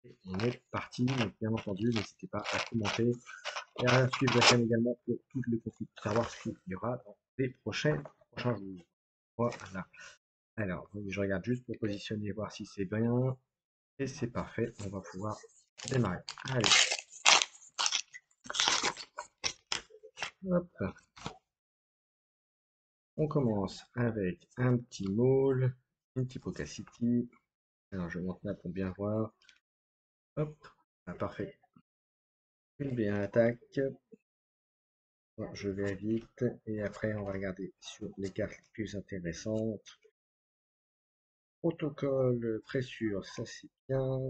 Et on est parti. Donc, bien entendu, n'hésitez pas à commenter et à suivre la chaîne également pour toutes les contenus pour savoir ce qu'il y aura dans les prochains jours. Voilà. Alors, je regarde juste pour positionner, voir si c'est bien. Et c'est parfait. On va pouvoir démarrer. Allez, hop. On commence avec un petit maul, une typocacity. Alors, je monte là pour bien voir. Hop. Ah, parfait. Une B1 attaque. Bon, je vais vite. Et après, on va regarder sur les cartes les plus intéressantes. Protocole, pressure, ça c'est bien.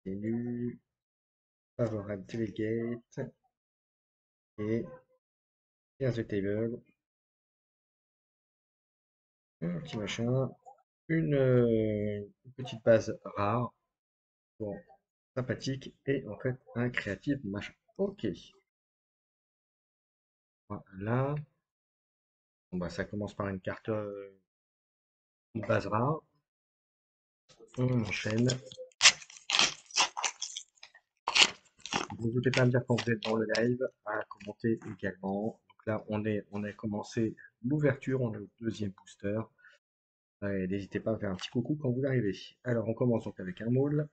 Élu. Favorable delegate. Et here's the table. Un petit machin. Une petite base rare. Bon, sympathique. Et en fait, un créatif machin. Ok. Voilà. Bon, bah, ça commence par une carte, une base rare. On enchaîne. N'hésitez pas à me dire quand vous êtes dans le live, à commenter également. Donc là, on a commencé l'ouverture, on est au deuxième booster. Et n'hésitez pas à faire un petit coucou quand vous arrivez. Alors, on commence donc avec un maul,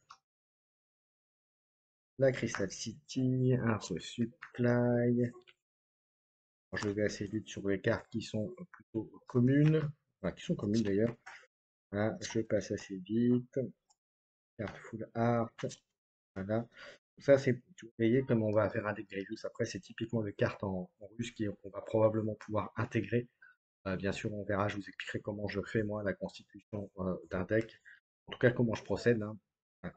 la Crystal City, un Supply. Je vais assez vite sur les cartes qui sont plutôt communes, enfin qui sont communes d'ailleurs. Voilà, je passe assez vite. Carte full art, voilà. Ça, c'est, vous voyez, comme on va faire un deck Grevious, après, c'est typiquement les cartes en russe qu'on va probablement pouvoir intégrer. Bien sûr, on verra, je vous expliquerai comment je fais, moi, la constitution d'un deck. En tout cas, comment je procède, hein. Voilà.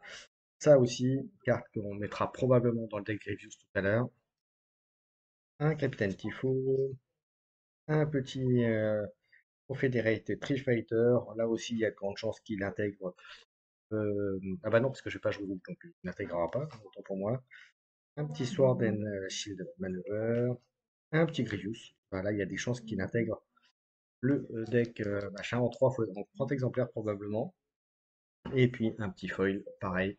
Ça aussi, carte qu'on mettra probablement dans le deck Grevious tout à l'heure. Un Capitaine Tifo, un petit Confederate Tree Fighter. Là aussi, il y a de grandes chances qu'il intègre. Ah bah non, parce que je vais pas jouer rouge, donc il n'intégrera pas, autant pour moi. Un petit Sword and Shield Maneuver. Un petit Grievous. Voilà, il y a des chances qu'il intègre le deck machin en 30 exemplaires probablement. Et puis un petit foil, pareil.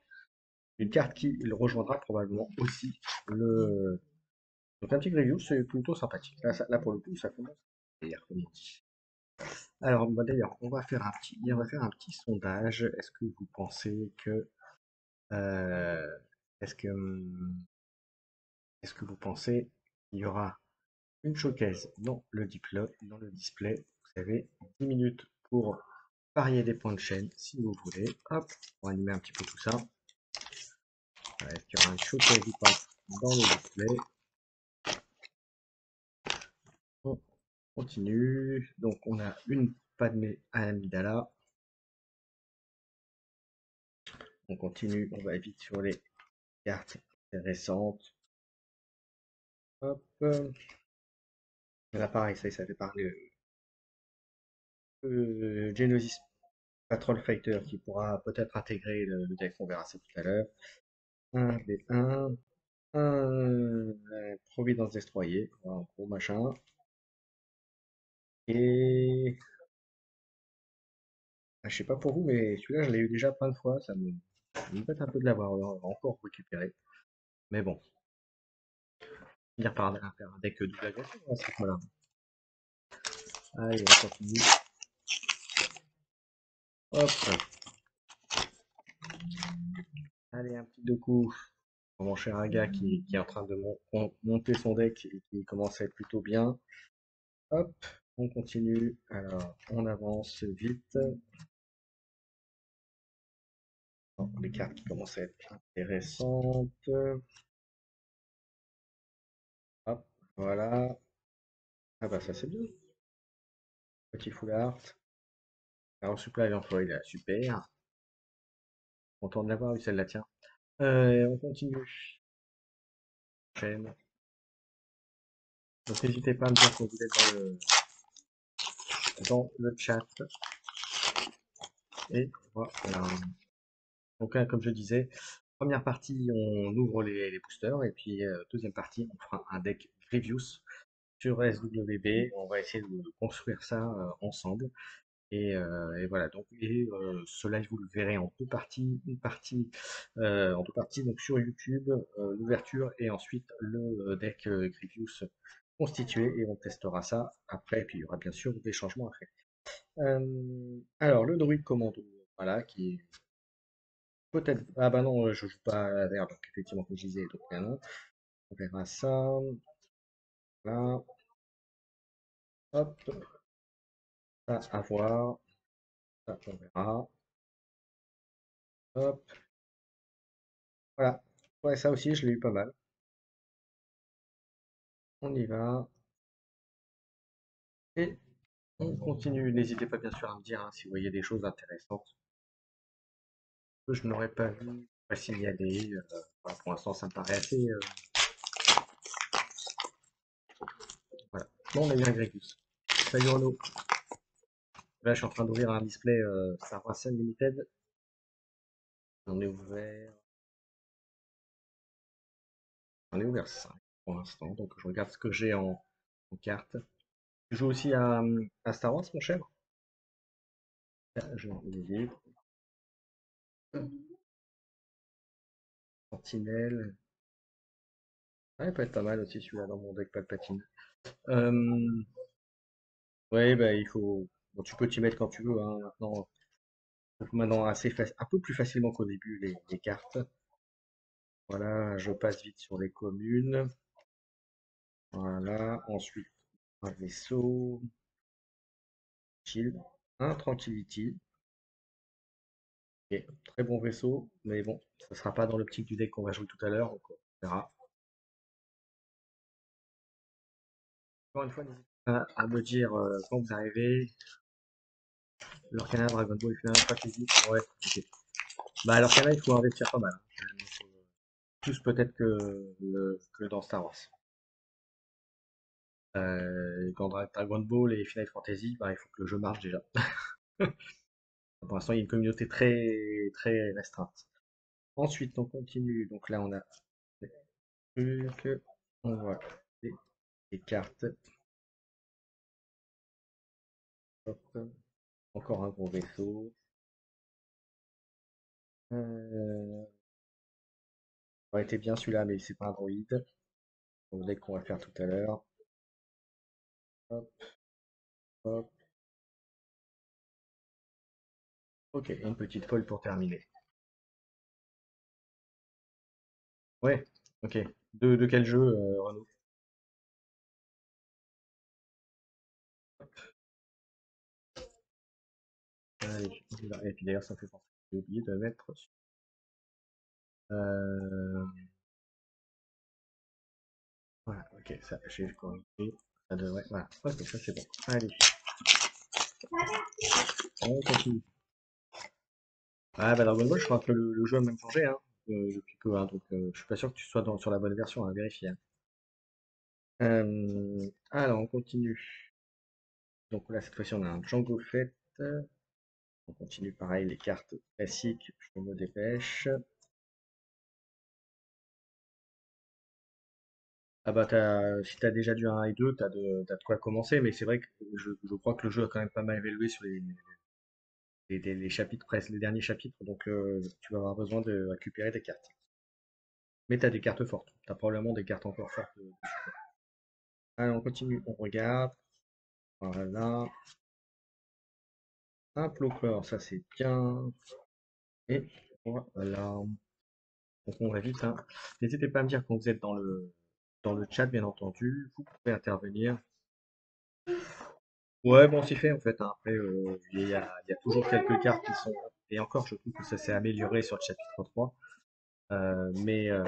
Une carte qui le rejoindra probablement aussi. Donc un petit Grievous, c'est plutôt sympathique. Là, pour le coup, ça commence à dire, comme on dit. Alors bah, d'ailleurs, on va faire un petit sondage. Euh, est-ce que, est-ce que vous pensez qu'il y aura une showcase dans le display? Vous avez 10 minutes pour parier des points de chaîne si vous voulez. Hop, on va animer un petit peu tout ça. Est-ce qu'il y aura une showcase ou pas dans le display? On continue. Donc on a une Padmé Amidala. On continue, on va vite sur les cartes intéressantes. Hop. Là pareil, ça fait parler Genesis Patrol Fighter qui pourra peut-être intégrer le deck, on verra ça tout à l'heure. Un B1, un Providence Destroyer, un gros machin. Et je sais pas pour vous, mais celui-là, je l'ai eu déjà plein de fois. Ça me pète un peu de l'avoir encore récupéré. Mais bon, finir par faire un deck double agression à ce rythme-là. Allez, on continue. Hop, allez, un petit deux coups pour mon cher Aga qui est en train de monter son deck et qui commence à être plutôt bien. Hop, on continue. Alors, on avance vite. Bon, les cartes qui commencent à être intéressantes. Hop, voilà. Ah bah ça c'est bien. Petit full art. Alors supply d'emploi, il est super. Content de l'avoir eu celle-là, tiens. On continue. Chaîne. Donc n'hésitez pas à me dire quand vous êtes dans le chat. Et voilà. Donc là, comme je disais, première partie, on ouvre les boosters. Et puis deuxième partie, on fera un deck Grievous sur SWB. On va essayer de construire ça ensemble. Et voilà, donc ce live vous le verrez en deux parties, une partie en deux parties donc sur YouTube, l'ouverture et ensuite le deck Grievous constitué et on testera ça après, et puis il y aura bien sûr des changements après. Alors le Druid Commando, voilà, qui est peut-être. Ah bah non, je joue pas à vert, donc effectivement comme je disais, donc non. On verra ça. Là, hop, ça à voir, ça on verra. Hop, voilà. Ouais, ça aussi, je l'ai eu pas mal. On y va. Et on continue. N'hésitez pas bien sûr à me dire hein, si vous voyez des choses intéressantes que je n'aurais pas vu, pas signaler. Voilà, pour l'instant, ça me paraît assez. Voilà. Bon, on a eu un Gregus. Salut Renaud. Là, je suis en train d'ouvrir un display Star Wars Limited. On est ouvert. On est ouvert 5 pour l'instant, donc je regarde ce que j'ai en carte. Tu joues aussi à Star Wars, mon cher? Ah, je vais Sentinelle. Ouais, il peut être pas mal aussi celui-là dans mon deck Palpatine. Euh, ouais, bah il faut. Bon, tu peux t'y mettre quand tu veux, hein, maintenant. Maintenant un peu plus facilement qu'au début les cartes. Voilà, je passe vite sur les communes. Voilà, ensuite un vaisseau, shield, un tranquility. Ok, très bon vaisseau, mais bon, ça sera pas dans l'optique du deck qu'on va jouer tout à l'heure, donc on verra. Encore une fois, n'hésitez pas à me dire quand vous arrivez. L'Orcana, Dragon Ball, Final Fantasy. Ouais, ok. Bah, l'Orcana, il faut investir pas mal, hein, quand même. Plus peut-être que dans Star Wars. Quand Dragon Ball et Final Fantasy, bah, il faut que le jeu marche déjà. Pour l'instant, il y a une communauté très restreinte. Ensuite, on continue. Donc là, on a des trucs. On voit des cartes. Hop. Encore un gros vaisseau. Aurait été bien celui-là, mais c'est pas un droïde. Donc, deck qu'on va faire tout à l'heure. Hop, hop. Ok, et une petite folle pour terminer. Ouais, ok. De quel jeu, Renaud? Allez, on y va. Et puis d'ailleurs, ça me fait penser. J'ai oublié de mettre. Euh, voilà, ok, ça, j'ai corrigé. Ça devrait. Voilà, ok, ça c'est bon. Allez, on continue. Ah, bah Dragon Ball, je crois que le jeu a même changé, hein, depuis peu, hein, donc je suis pas sûr que tu sois sur la bonne version, à vérifier, hein. Alors, on continue. Donc là, cette fois-ci, on a un Django Fett. On continue pareil, les cartes classiques, je me dépêche. Ah bah si t'as déjà du 1 et 2, t'as de quoi commencer, mais c'est vrai que je crois que le jeu a quand même pas mal évolué sur les chapitres, presque les derniers chapitres, donc tu vas avoir besoin de récupérer des cartes. Mais t'as des cartes fortes, t'as probablement des cartes encore fortes dessus, quoi. Allez, on continue, on regarde. Voilà. Un Ploclore, ça c'est bien. Et voilà. Donc on va vite, hein. N'hésitez pas à me dire quand vous êtes dans le chat, bien entendu. Vous pouvez intervenir. Ouais, bon, c'est fait en fait, hein. Après, il y a toujours quelques cartes qui sont. Et encore, je trouve que ça s'est amélioré sur le chapitre 3. Euh, mais, euh,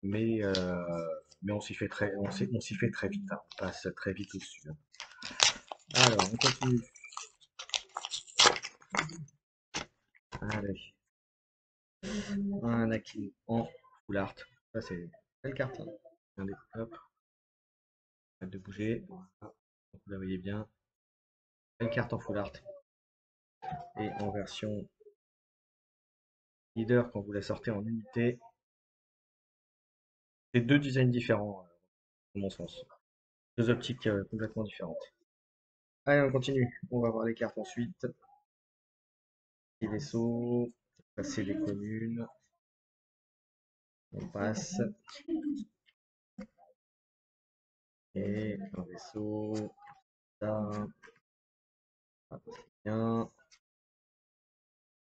mais, euh, mais on s'y fait très vite, hein. On passe très vite au-dessus, hein. Alors, on continue. Allez, un Aki en full art. Ça, c'est une belle carte, hein. Regardez, hop, hâte de bouger. Voilà. Donc, vous la voyez bien. Belle carte en full art. Et en version leader, quand vous la sortez en unité, c'est deux designs différents, à mon sens. Deux optiques complètement différentes. Allez, on continue. On va voir les cartes ensuite. Les vaisseaux, passer des communes. On passe. Et un vaisseau. Ça. Ah, c'est bien.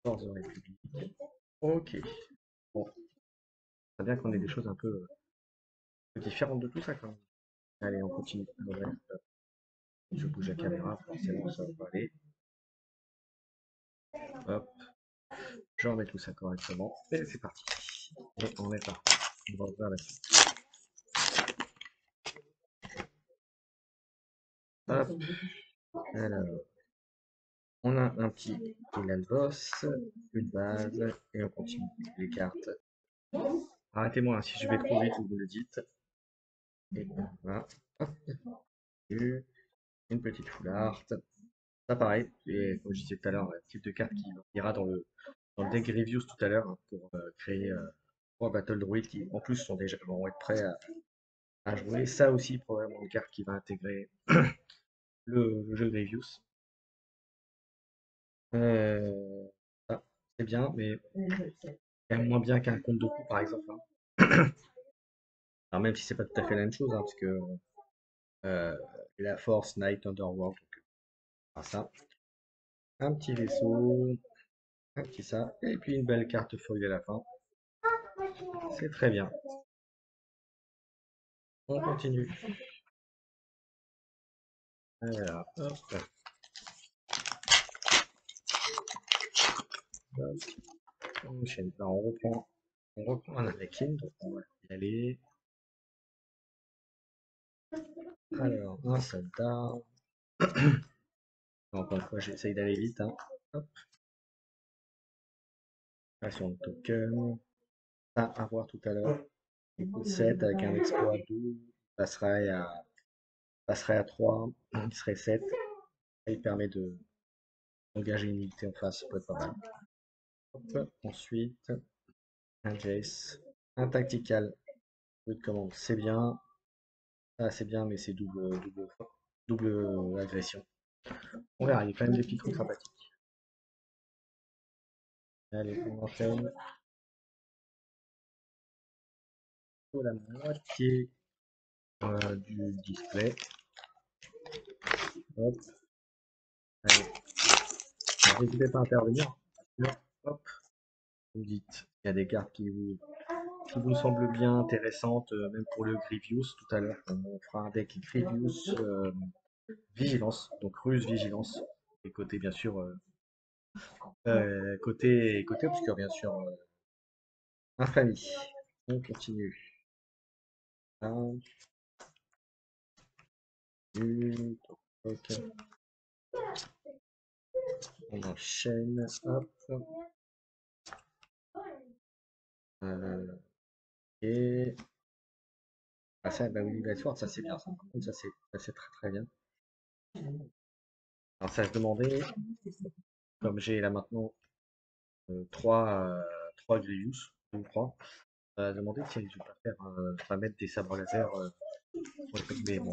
Force de République. Ok. Bon, c'est bien qu'on ait des choses un peu différentes de tout ça quand même. Allez, on continue. Ouais. Je bouge la caméra, forcément ça va pas aller. Hop, je remets tout ça correctement. Et c'est parti. Et on est parti. On va ouvrir la suite. Hop, alors, on a un petit boss, une base, et on continue les cartes. Arrêtez-moi hein, si je vais trop vite, vous me le dites. Et voilà. Hop, une petite foulard. Ça pareil, et comme je disais tout à l'heure, le type de carte qui ira dans le deck Grievous tout à l'heure hein, pour créer 3 Battle Druid qui en plus vont être prêts à jouer. Ça aussi, probablement une carte qui va intégrer le jeu Grievous. Euh, ah, c'est bien, mais quand même moins bien qu'un compte de coups par exemple, hein. Alors même si c'est pas tout à fait la même chose, hein, parce que euh, la Force, Night, Underworld, donc, ça. Un petit vaisseau, un petit ça, et puis une belle carte foil à la fin. C'est très bien. On continue. Alors, hop, hop, on enchaîne. Alors, on reprend un Anakin, donc on va y aller. Alors, un soldat. Encore une fois, j'essaye d'aller vite, hein. Hop, sur le token. Ça, à voir tout à l'heure. Écoute 7 avec un exploit 2, passerait passerait à 3, il serait 7. Et il permet d'engager une unité en face, ça peut être pas mal. Hop, ensuite, un Jace, un tactical, peu de commande, c'est bien. Ah, c'est bien, mais c'est double agression. On verra, il y a quand même des petits trucs sympathiques. Allez, on enchaîne. Pour la moitié du display. Hop, allez. Alors, n'hésitez pas à intervenir. Hop, vous dites, il y a des cartes qui vous semblent bien intéressantes, même pour le Grievous tout à l'heure. On fera un deck Grievous Vigilance, donc Ruse Vigilance. Et côté, bien sûr, côté obscur, bien sûr, Infamie. On continue. Un, deux, ok. On enchaîne. Hop. Et. Ah, ça, bah oui, Sword, ça c'est bien. Ça, par contre, ça c'est très très bien. Alors, ça se demandait, comme j'ai là maintenant 3 Grievous, 2 ou 3, ça a demandé si je vais pas faire, pas mettre des sabres laser. Mais bon,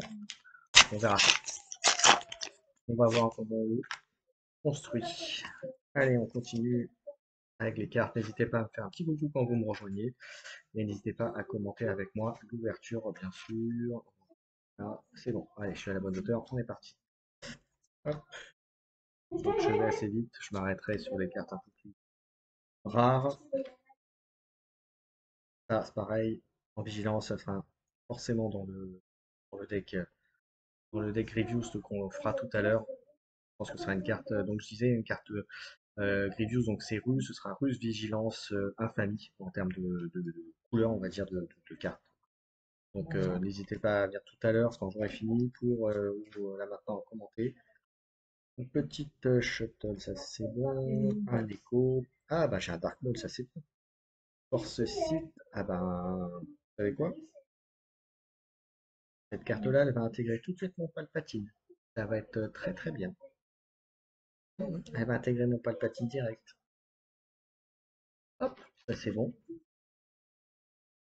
on verra. On va voir comment on construit. Allez, on continue avec les cartes. N'hésitez pas à me faire un petit coucou quand vous me rejoignez. Et n'hésitez pas à commenter avec moi l'ouverture, bien sûr. Ah, c'est bon. Allez, je suis à la bonne hauteur. On est parti. Hop. Donc, je vais assez vite. Je m'arrêterai sur les cartes un peu plus rares. Ça, c'est pareil. En vigilance, ça sera forcément dans le deck, dans le deck Grievous qu'on fera tout à l'heure. Je pense que ce sera une carte, donc je disais, une carte Grievous, donc c'est Ruse, ce sera Ruse, Vigilance, Infamie, en termes de couleur, on va dire, de cartes. Donc n'hésitez pas à venir tout à l'heure quand j'aurai fini pour ou là maintenant commenter. Une petite shuttle, ça c'est bon. Un écho. Ah bah j'ai un Dark Maul, ça c'est bon. Force site, ah bah vous savez quoi? Cette carte-là, elle va intégrer tout de suite mon Palpatine. Ça va être très très bien. Elle va intégrer mon Palpatine direct. Hop, ça c'est bon.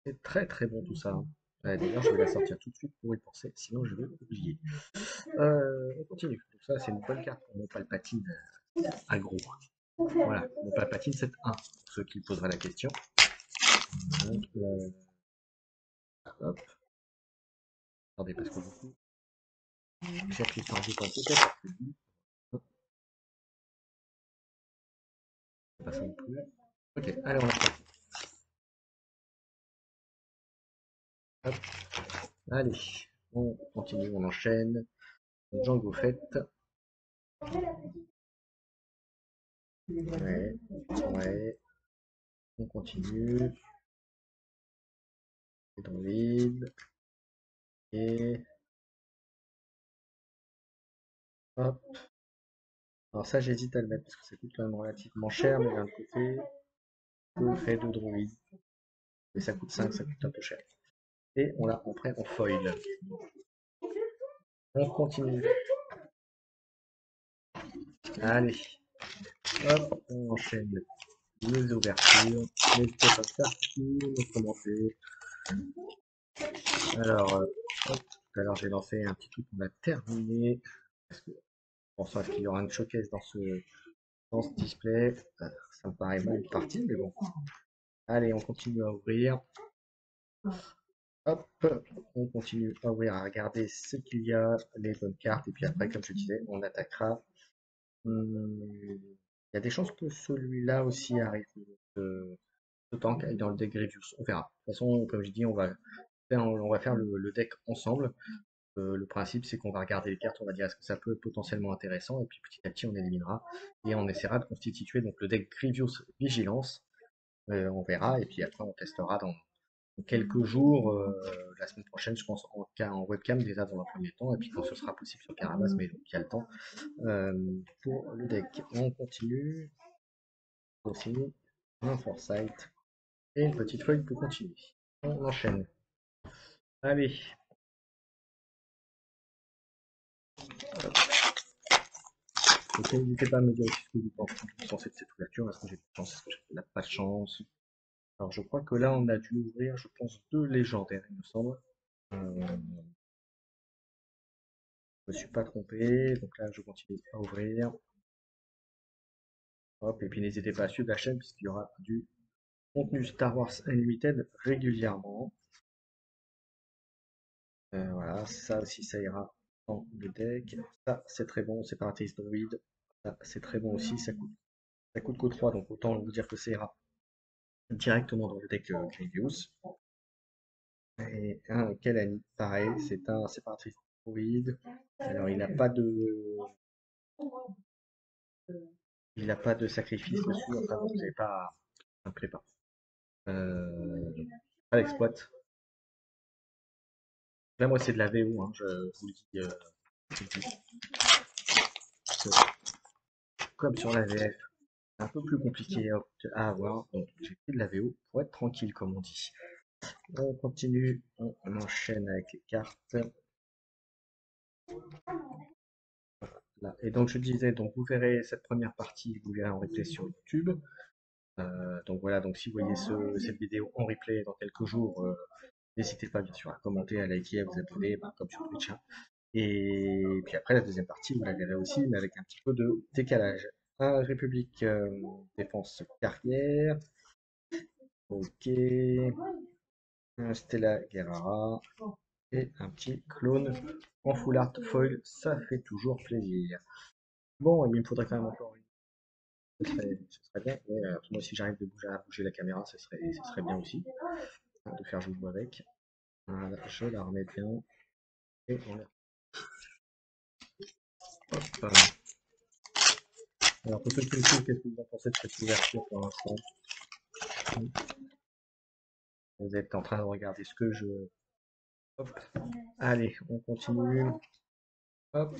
C'est très très bon tout ça, hein. D'ailleurs, je vais la sortir tout de suite pour y penser, sinon je vais oublier. On continue. Donc ça, c'est une bonne carte pour mon Palpatine aggro. Voilà, mon Palpatine 7-1, pour ceux qui poseraient la question. Donc, hop. Attendez, parce que du coup, j'appuie sur un bouton peut-être. Hop, c'est pas ça non plus. Ok, allez, on a. Hop, allez, on continue, on enchaîne. Django Fett. Ouais, ouais. On continue. Droid. Et hop. Alors ça, j'hésite à le mettre parce que ça coûte quand même relativement cher, mais d'un côté, le fait de droïde. Et ça coûte 5, ça coûte un peu cher. Et on l'a après en foil. On continue. Allez, hop, on enchaîne les ouvertures. N'hésitez pas à faire me commenter. Alors, hop, tout à l'heure j'ai lancé un petit truc qu'on a terminé. Parce que, pensant à ce qu'il y aura une showcase dans ce display. Ça me paraît mal parti, mais bon. Allez, on continue à ouvrir. Hop, on continue à ouvrir, à regarder ce qu'il y a, les bonnes cartes, et puis après, comme je disais, on attaquera. Il y a des chances que celui-là aussi arrive, autant qu'aille dans le deck Grievous. On verra. De toute façon, comme je dis, on va faire le deck ensemble. Le principe, c'est qu'on va regarder les cartes, on va dire est-ce que ça peut être potentiellement intéressant, et puis petit à petit, on éliminera, et on essaiera de constituer donc le deck Grievous Vigilance. On verra, et puis après, on testera dans quelques jours, la semaine prochaine, je pense, en webcam déjà dans un premier temps, et puis quand ce sera possible sur Carabas, mais donc il y a le temps. Pour le deck, on continue aussi un foresight et une petite feuille pour continuer. On enchaîne. Allez. Donc, n'hésitez pas à me dire aussi ce que vous pensez de cette ouverture. Est-ce que j'ai de chance? Est-ce que j'ai pas de chance? Alors, je crois que là, on a dû ouvrir, je pense, 2 légendaires, il me semble. Je me suis pas trompé. Donc là, je continue à ouvrir. Hop, et puis n'hésitez pas à suivre la chaîne puisqu'il y aura du contenu Star Wars Unlimited régulièrement. Voilà, ça aussi ça ira dans le deck. Ça c'est très bon, séparatrice droïde. Ça c'est très bon aussi, ça coûte que 3, donc autant vous dire que ça ira directement dans le deck Grievous. Et un Kalani, pareil, c'est un séparatrice droïde. Alors il n'a pas de sacrifice dessus, enfin donc c'est pas. Ça me plaît pas. Pas l'exploit. Là moi c'est de la VO, hein, je vous le dis. Comme sur la VF, c'est un peu plus compliqué à avoir, donc j'ai pris de la VO pour être tranquille, comme on dit. On continue, on enchaîne avec les cartes. Là. Et donc je disais, donc vous verrez cette première partie, vous verrez en replay sur YouTube. Donc voilà, donc si vous voyez cette vidéo en replay dans quelques jours, n'hésitez pas bien sûr à commenter, à liker, à vous abonner, comme sur Twitch, hein. Et puis après la deuxième partie, vous la verrez aussi, mais avec un petit peu de décalage. Un République Défense Carrière. Ok. Un Stella Guerrara. Et un petit clone en full art foil. Ça fait toujours plaisir. Bon, il me faudrait quand même encore une. Ce serait bien. Ouais, moi, si j'arrive à bouger la caméra, ce serait bien aussi. Hein, de faire jouer avec. Voilà, je la remets bien. Et on la. Hop. Alors, pour ceux qui me suivent, qu'est-ce que vous en pensez de cette ouverture pour l'instant? Vous êtes en train de regarder ce que je. Hop. Allez, on continue. Hop.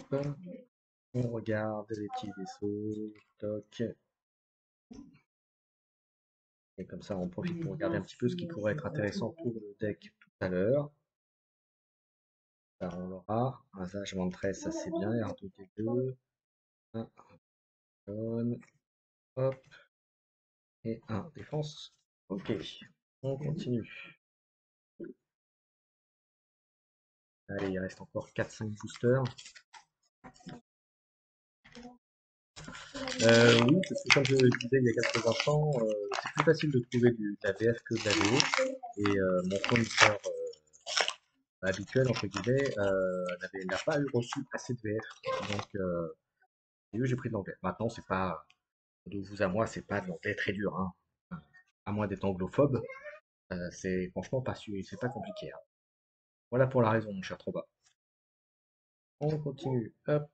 On regarde les petits vaisseaux. Toc. Et comme ça, on profite pour regarder un petit peu ce qui pourrait être intéressant pour le deck tout à l'heure. Alors, on aura un Zage Ventress, ça c'est bien. R2D2. Un clone. Hop. Et un défense. Ok. On continue. Allez, il reste encore 4-5 boosters. Oui, parce que comme je le disais il y a quelques instants, c'est plus facile de trouver de la VF que de la VO. Et mon fournisseur habituel, entre guillemets, n'a pas eu reçu assez de VF. Donc, j'ai pris de l'anglais. Maintenant, c'est pas, de vous à moi, c'est pas de l'anglais très dur, hein. À moins d'être anglophobe, c'est franchement pas, c'est pas compliqué, hein. Voilà pour la raison, mon cher Troba. On continue. Hop.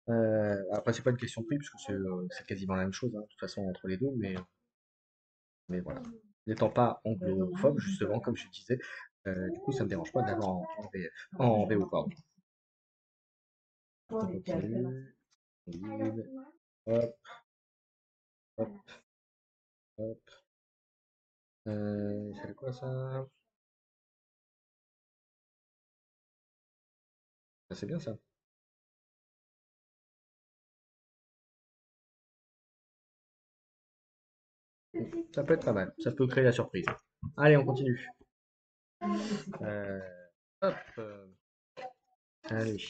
Après, c'est pas une question de prix, puisque c'est quasiment la même chose, hein, de toute façon, entre les deux, mais voilà. N'étant pas anglophobe, justement, comme je disais, du coup, ça me dérange pas d'avoir en VF, en VO, pardon. On continue. Vide. Hop, hop, hop. C'est quoi ça? Ah, c'est bien ça. Ça peut être pas mal. Ça peut créer la surprise. Allez, on continue. Euh, hop. Allez.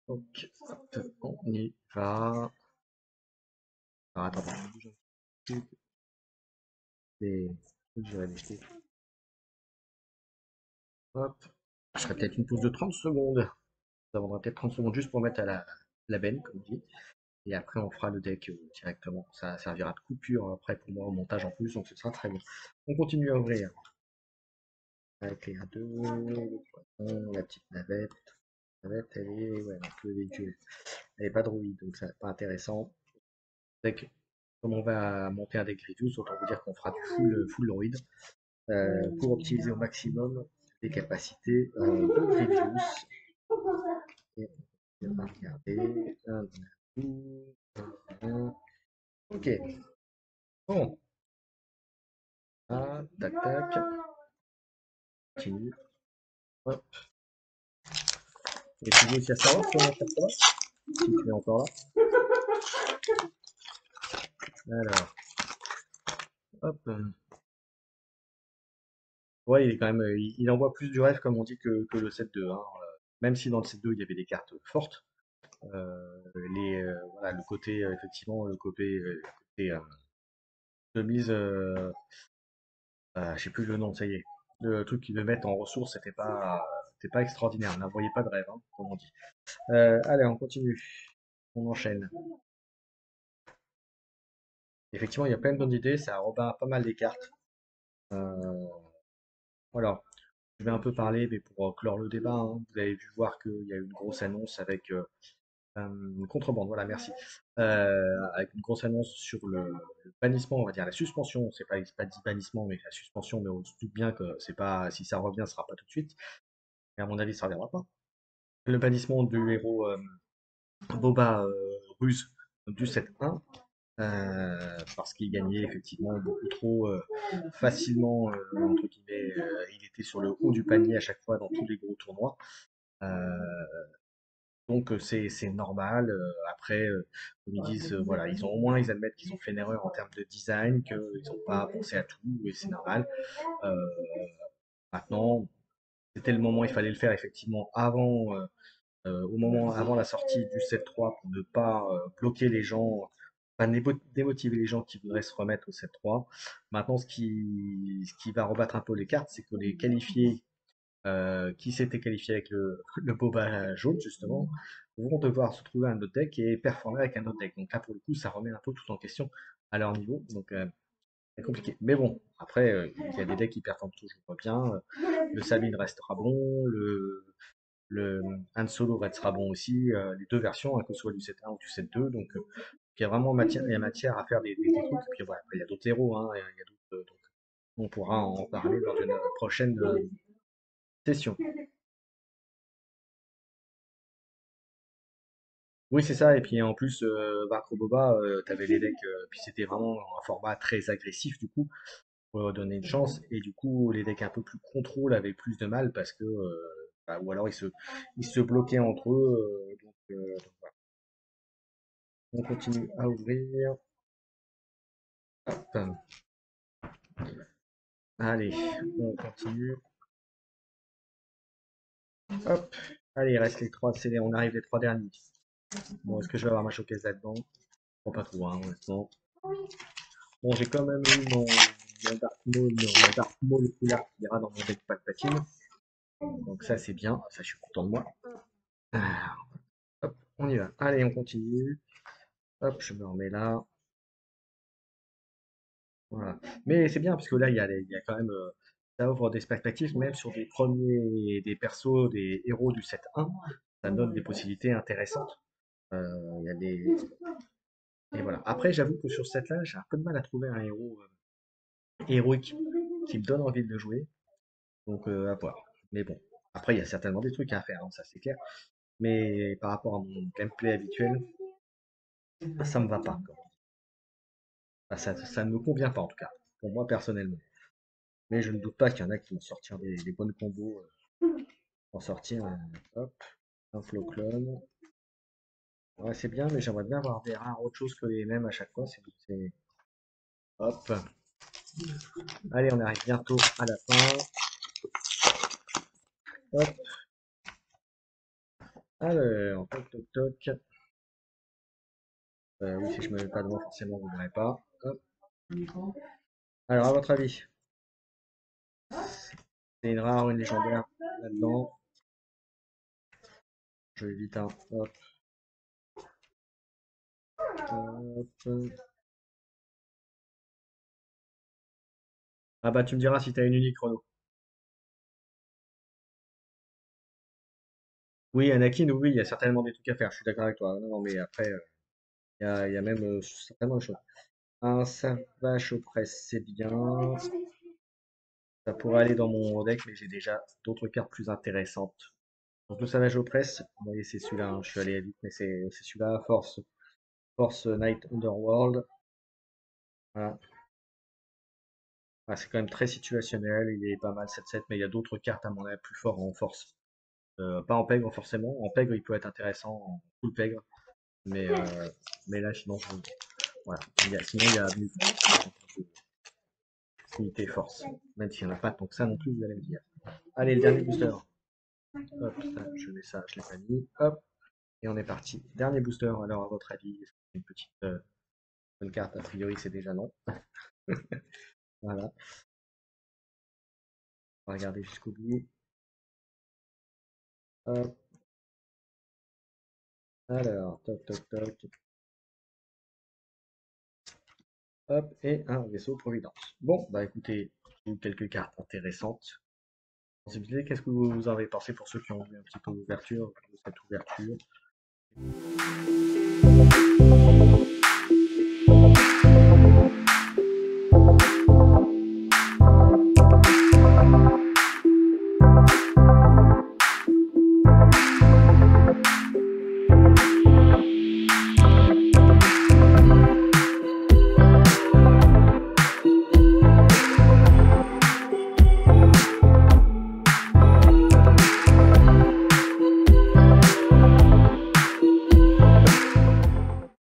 Donc, hop, on y va. Alors, attends, je bouge un petit peu. Je vais aller. Hop. Je ferai peut-être une pause de 30 secondes. Ça prendra peut-être 30 secondes juste pour mettre à la benne, comme on dit. Et après, on fera le deck directement. Ça servira de coupure après pour moi au montage en plus, donc ce sera très bien. On continue à ouvrir. Avec les 2, le poisson, la petite navette. La navette, elle est ouais, un peu véhicule. Elle est pas droïde, donc c'est pas intéressant. Deck, comme on va monter un deck Grievous, autant vous dire qu'on fera du full droïde pour optimiser au maximum les capacités de Grievous. Et on va regarder. Ok. Bon. Ah, tac tac. Continue. Hop. Et tu veux aussi à savoir sur mon cher Thomas, si tu es encore là. Alors, hop. Ouais, il est quand même, il envoie plus du rêve comme on dit que le 7-2, hein. Même si dans le 7-2 il y avait des cartes fortes, voilà, le côté effectivement, le côté de mise, je sais plus le nom, ça y est. Le truc qu'ils veut mettre en ressources, c'était pas extraordinaire. On n'envoyait pas de rêve, hein, comme on dit. Allez, on continue. On enchaîne. Effectivement, il y a plein de bonnes idées, ça rebat pas mal les cartes. Euh, voilà. Je vais un peu parler, mais pour clore le débat, hein, vous avez vu voir qu'il y a eu une grosse annonce avec une contrebande, voilà, merci. Avec une grosse annonce sur le bannissement, on va dire la suspension, c'est pas dit bannissement, mais la suspension, mais on se doute bien que c'est pas, si ça revient, ce sera pas tout de suite. Et à mon avis, ça reviendra pas. Le bannissement du héros Boba Ruse du 7-1, parce qu'il gagnait effectivement beaucoup trop facilement, entre guillemets, il était sur le haut du panier à chaque fois dans tous les gros tournois. Euh, donc c'est normal. Après, comme ils disent, voilà, ils ont au moins ils admettent qu'ils ont fait une erreur en termes de design, qu'ils n'ont pas pensé à tout, et c'est normal. Euh, Maintenant, c'était le moment, il fallait le faire effectivement avant, au moment avant la sortie du 7.3 pour ne pas bloquer les gens, pas démotiver les gens qui voudraient se remettre au 7.3. Maintenant, ce qui va rebattre un peu les cartes, c'est que les qualifiés qui s'étaient qualifiés avec le boba jaune, justement, vont devoir se trouver un autre deck et performer avec un autre deck. Donc là, pour le coup, ça remet un peu tout en question à leur niveau. Donc, c'est compliqué. Mais bon, après, il y a des decks qui performent toujours bien. Le Sabine restera bon, le Han Solo restera bon aussi. Les deux versions, hein, que ce soit du 7.1 ou du 7.2. Donc, il y a vraiment matière à faire des trucs. Et puis, voilà, après, il y a d'autres héros, hein, il y a d'autres, donc, on pourra en parler dans une prochaine session. Oui, c'est ça. Et puis en plus, Vaincre Boba, t'avais les decks, puis c'était vraiment un format très agressif du coup, pour leur donner une chance. Et du coup, les decks un peu plus contrôle avaient plus de mal parce que, bah, ou alors ils se bloquaient entre eux. Donc voilà. On continue à ouvrir. Hop. Allez, on continue. Hop. Allez, il reste les 3 CD, on arrive les 3 derniers. Bon, est-ce que je vais avoir ma showcase là-dedans? Bon, pas trop, hein, honnêtement. Bon, j'ai quand même eu mon Dark Maul couleur qui ira dans mon deck Palpatine. Donc ça, c'est bien. Ça, je suis content de moi. Ah, hop, on y va. Allez, on continue. Hop, je me remets là. Voilà. Mais c'est bien, parce que là, il y a quand même... ça ouvre des perspectives, même sur des premiers... des persos, des héros du set 1. Ça donne des possibilités intéressantes. Il y a des... Et voilà. Après, j'avoue que sur cette là, j'ai un peu de mal à trouver un héros héroïque qui me donne envie de le jouer. Donc, à voir. Mais bon. Après, il y a certainement des trucs à faire, hein, ça c'est clair. Mais par rapport à mon gameplay habituel, ça me va pas. Enfin, ça ne me convient pas en tout cas, pour moi personnellement. Mais je ne doute pas qu'il y en a qui vont sortir des bonnes combos. En sortir, hop, un flow clone. Ouais, c'est bien, mais j'aimerais bien avoir des rares autre chose que les mêmes à chaque fois. Hop. Allez, on arrive bientôt à la fin. Hop. Alors, toc toc toc. Oui, si je me mets pas devant, forcément, vous ne verrez pas. Hop. Alors, à votre avis, c'est une rare ou une légendaire là-dedans? Je vais vite, hein. Hop, hop. Ah bah, tu me diras si t'as une unique chrono. Oui, Anakin, oui, il y a certainement des trucs à faire, je suis d'accord avec toi. Non, non, mais après, il y a même certainement des choses. Un Savage Opress, c'est bien. Ça pourrait aller dans mon deck, mais j'ai déjà d'autres cartes plus intéressantes. Donc le Savage Opress, vous voyez, c'est celui-là, hein, je suis allé vite, mais c'est celui-là, Force Knight Underworld. Voilà. Ah, c'est quand même très situationnel, il est pas mal 7-7, mais il y a d'autres cartes à mon avis plus forts en force. Pas en pègre forcément, en pègre il peut être intéressant, en full pègre, mais, mais là sinon, voilà. Sinon il y a unité force, même s'il n'y en a pas tant que ça non plus, vous allez me dire. Allez, le dernier booster. Hop, ça, je mets ça, je l'ai pas mis. Hop, et on est parti. Dernier booster, alors à votre avis, est-ce que c'est une petite bonne carte? A priori, c'est déjà non. Voilà, on va regarder jusqu'au bout. Hop, alors, toc toc toc. Hop, et un vaisseau Providence. Bon, bah écoutez, j'ai eu quelques cartes intéressantes. Qu'est-ce que vous en avez pensé pour ceux qui ont vu un petit peu l'ouverture, cette ouverture?